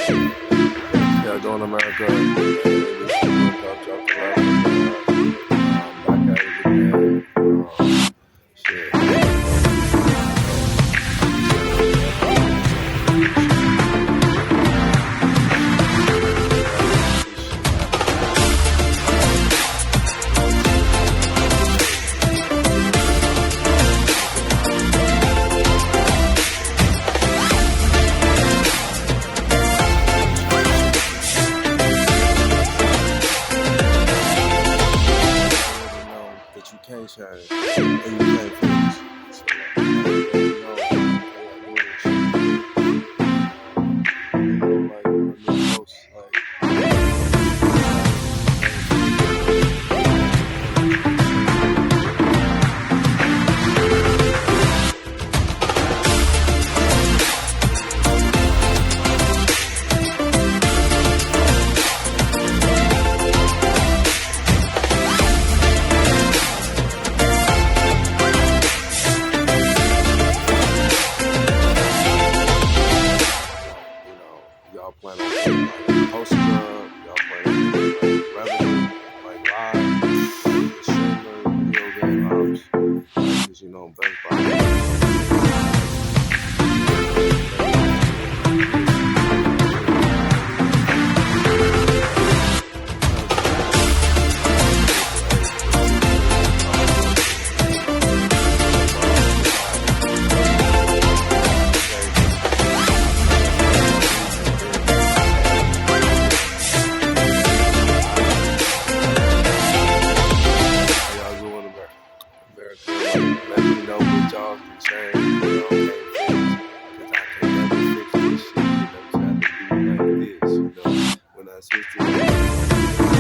Y'all doing America? This is World Cup Drop the Back at it again. Shit. That you can't change and you can't fix. So, like, one of the most, y'all plan on like post club, y'all plan on like revenue, like live, streamer, video game ops, cause baseball. Let me know what y'all can change, cause I can never fix this shit, just have to do like this, when I switch to